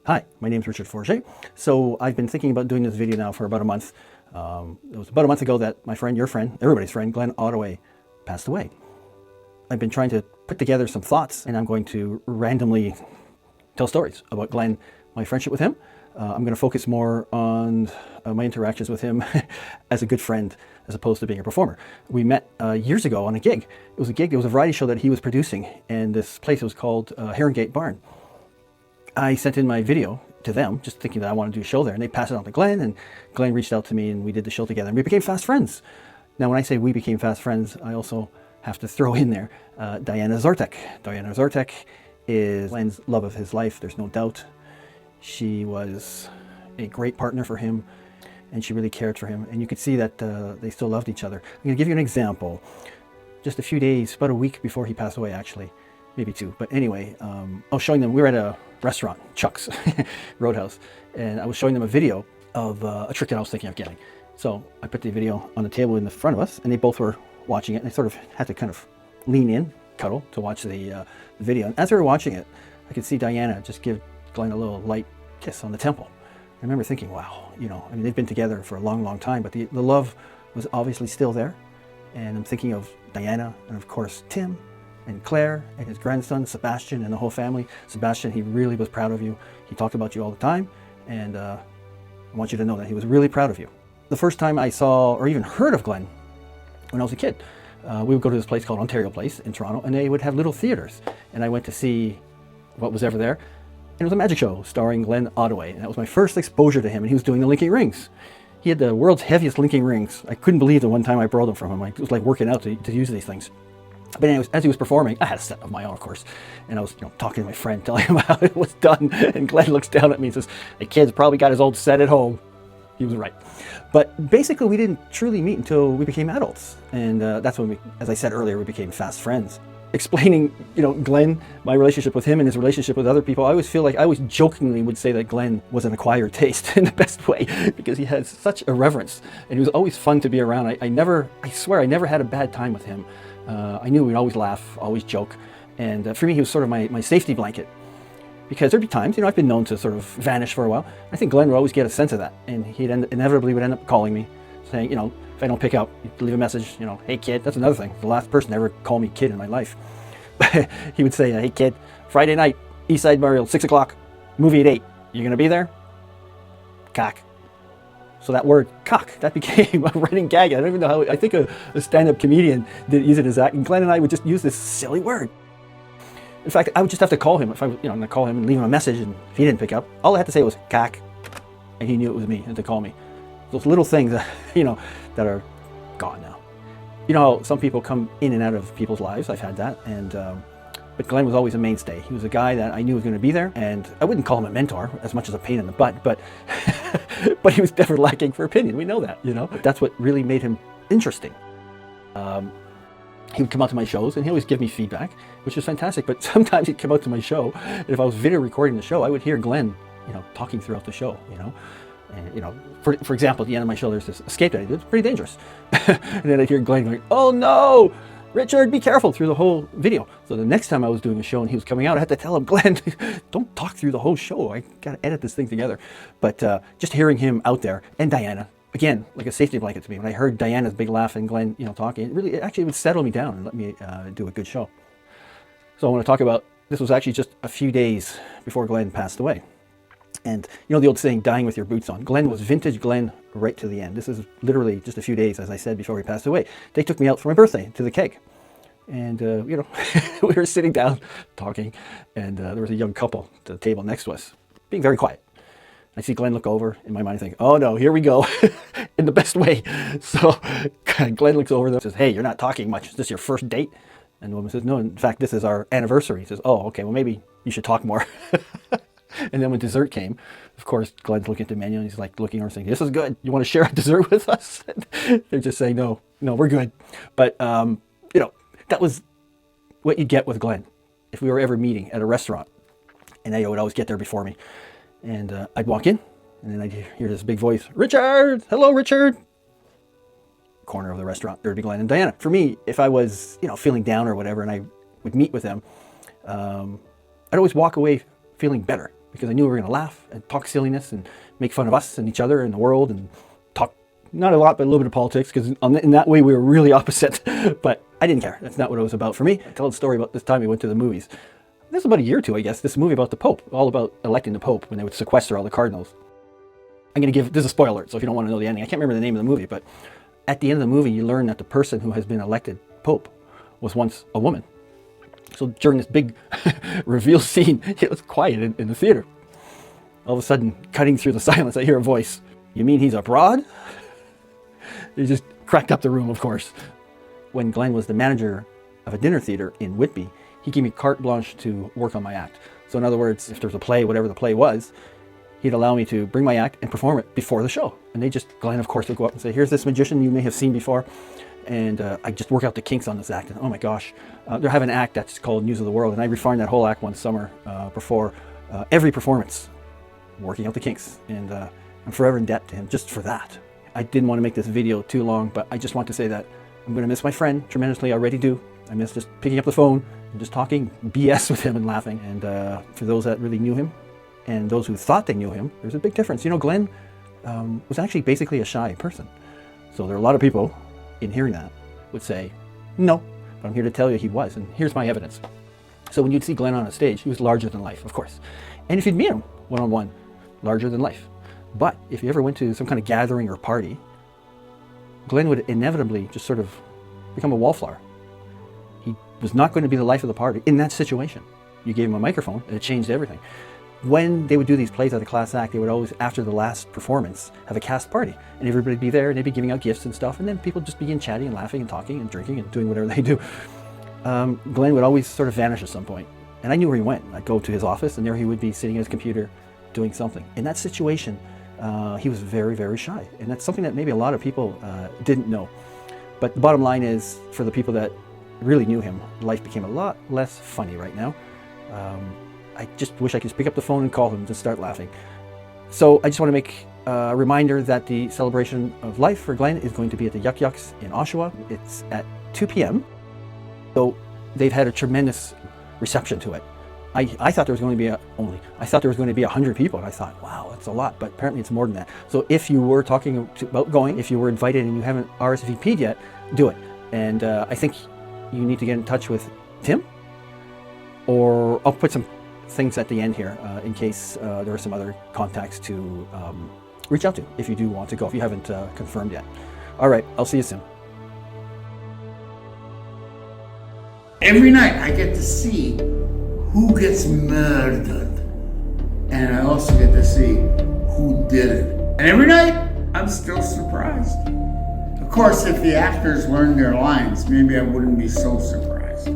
Hi, my name is Richard Forget. So I've been thinking about doing this video now for about a month. It was about a month ago that my friend, your friend, everybody's friend, Glenn Ottaway, passed away. I've been trying to put together some thoughts, and I'm going to randomly tell stories about Glenn, my friendship with him. I'm going to focus more on my interactions with him as a good friend, as opposed to being a performer. We met years ago on a gig. It was a variety show that he was producing, and this place was called Herringate Barn. I sent in my video to them, just thinking that I wanted to do a show there, and they passed it on to Glenn, and Glenn reached out to me, and we did the show together, and we became fast friends. Now, when I say we became fast friends, I also have to throw in there Diana Zortek. Diana Zortek is Glenn's love of his life, there's no doubt. She was a great partner for him, and she really cared for him, and you could see that they still loved each other. I'm going to give you an example. Just a few days, about a week before he passed away, actually, maybe two, but anyway, I was showing them, we were at a restaurant, Chuck's Roadhouse, and I was showing them a video of a trick that I was thinking of getting. So I put the video on the table in the front of us, and they both were watching it, and I sort of had to kind of lean in, cuddle, to watch the video. And as they were watching it, I could see Diana just give Glenn a little light kiss on the temple. I remember thinking, wow, you know, I mean, they've been together for a long, long time, but the love was obviously still there. And I'm thinking of Diana, and of course, Tim, and Claire, and his grandson, Sebastian, and the whole family. Sebastian, he really was proud of you. He talked about you all the time, and I want you to know that he was really proud of you. The first time I saw, or even heard of Glenn, when I was a kid, we would go to this place called Ontario Place in Toronto, and they would have little theaters. And I went to see what was ever there, and it was a magic show starring Glenn Ottaway, and that was my first exposure to him, and he was doing the linking rings. He had the world's heaviest linking rings. I couldn't believe the one time I borrowed them from him. It was like working out to use these things. But anyways, as he was performing, I had a set of my own, of course, and I was, talking to my friend, telling him how it was done, and Glenn looks down at me and says, "The kid's probably got his old set at home." He was right. But basically, we didn't truly meet until we became adults, and that's when we, as I said earlier, we became fast friends. Explaining, Glenn, my relationship with him and his relationship with other people, I always feel like I always jokingly would say that Glenn was an acquired taste in the best way, because he had such a reverence, and he was always fun to be around. I swear, I never had a bad time with him. I knew we'd always laugh, always joke, and for me, he was sort of my safety blanket. Because there'd be times, I've been known to sort of vanish for a while. I think Glenn would always get a sense of that, and he'd inevitably would end up calling me, saying, if I don't pick up, he'd leave a message, "Hey kid," that's another thing. The last person to ever call me kid in my life. He would say, "Hey kid, Friday night, Eastside Burial, 6 o'clock, movie at 8. You gonna be there?" Cock. So that word, cock, that became a running gag. I don't even know how, I think a stand-up comedian did use it as that, and Glenn and I would just use this silly word. In fact, I would just have to call him. If I was, going to call him and leave him a message, and if he didn't pick up, all I had to say was cock, and he knew it was me and to call me. Those little things, that are gone now. How some people come in and out of people's lives. I've had that, and but Glenn was always a mainstay. He was a guy that I knew was going to be there, and I wouldn't call him a mentor as much as a pain in the butt, but but he was never lacking for opinion. We know that, That's what really made him interesting. He would come out to my shows, and he'd always give me feedback, which was fantastic. But sometimes he'd come out to my show, and if I was video recording the show, I would hear Glenn, talking throughout the show, And, for example, at the end of my show, there's this escape that I did. It's pretty dangerous. And then I'd hear Glenn going, "Oh no, Richard, be careful," through the whole video. So the next time I was doing a show and he was coming out, I had to tell him, "Glenn, don't talk through the whole show. I got to edit this thing together." But just hearing him out there, and Diana, again, like a safety blanket to me. When I heard Diana's big laugh and Glenn, talking, it actually would settle me down and let me do a good show. So I want to talk about, this was actually just a few days before Glenn passed away. And the old saying, dying with your boots on. Glenn was vintage Glenn right to the end. This is literally just a few days, as I said, before he passed away. They took me out for my birthday to the keg. And, we were sitting down talking, and there was a young couple at the table next to us, being very quiet. I see Glenn look over, in my mind I think, "Oh no, here we go," in the best way. So Glenn looks over and says, "Hey, you're not talking much. Is this your first date?" And the woman says, "No, in fact, this is our anniversary." He says, "Oh, okay, well maybe you should talk more." And then when dessert came, of course, Glenn's looking at the menu and he's like looking over saying, "This is good. You want to share a dessert with us?" And they're just saying, no, we're good. But, that was what you'd get with Glenn. If we were ever meeting at a restaurant, and they would always get there before me. And I'd walk in, and then I'd hear this big voice, "Richard! Hello, Richard!" Corner of the restaurant, there'd be Glenn and Diana. For me, if I was, feeling down or whatever, and I would meet with them, I'd always walk away feeling better, because I knew we were going to laugh and talk silliness and make fun of us and each other and the world and talk, not a lot, but a little bit of politics, because in that way we were really opposite. But I didn't care. That's not what it was about for me. I told a story about this time we went to the movies. This was about a year or two, I guess. This movie about the Pope, all about electing the Pope when they would sequester all the cardinals. I'm going to give, this is a spoiler alert, so if you don't want to know the ending, I can't remember the name of the movie, but at the end of the movie, you learn that the person who has been elected Pope was once a woman. So during this big reveal scene, it was quiet in the theater. All of a sudden, cutting through the silence, I hear a voice. "You mean he's abroad?" It just cracked up the room, of course. When Glenn was the manager of a dinner theater in Whitby, he gave me carte blanche to work on my act. So in other words, if there was a play, whatever the play was, he'd allow me to bring my act and perform it before the show. And Glenn, of course, would go up and say, "Here's this magician you may have seen before." And I just work out the kinks on this act. And oh my gosh, they have an act that's called News of the World. And I refined that whole act one summer before every performance, working out the kinks. And I'm forever in debt to him just for that. I didn't want to make this video too long, but I just want to say that I'm going to miss my friend tremendously. I already do. I miss just picking up the phone and just talking BS with him and laughing. And for those that really knew him and those who thought they knew him, there's a big difference. You know, Glenn was actually basically a shy person. So there are a lot of people in hearing that would say, no, but I'm here to tell you he was. And here's my evidence. So when you'd see Glenn on a stage, he was larger than life, of course. And if you'd meet him one-on-one, larger than life. But if you ever went to some kind of gathering or party, Glenn would inevitably just sort of become a wallflower. He was not going to be the life of the party in that situation. You gave him a microphone and it changed everything. When they would do these plays at a class act, they would always, after the last performance, have a cast party. And everybody would be there and they'd be giving out gifts and stuff. And then people just begin chatting and laughing and talking and drinking and doing whatever they do. Glenn would always sort of vanish at some point. And I knew where he went. I'd go to his office and there he would be sitting at his computer doing something. In that situation, he was very, very shy. And that's something that maybe a lot of people didn't know. But the bottom line is, for the people that really knew him, life became a lot less funny right now. I just wish I could just pick up the phone and call him and just start laughing. So I just want to make a reminder that the celebration of life for Glenn is going to be at the Yuck Yucks in Oshawa. It's at 2 p.m. So they've had a tremendous reception to it. I thought there was going to be I thought there was going to be 100 people, and I thought, wow, that's a lot, but apparently it's more than that. So if you were talking about going, if you were invited and you haven't RSVP'd yet, do it. And I think you need to get in touch with Tim, or I'll put some things at the end here in case there are some other contacts to reach out to if you do want to go, if you haven't confirmed yet. All right, I'll see you soon. Every night I get to see who gets murdered, and I also get to see who did it. And every night I'm still surprised. Of course, if the actors learned their lines, maybe I wouldn't be so surprised.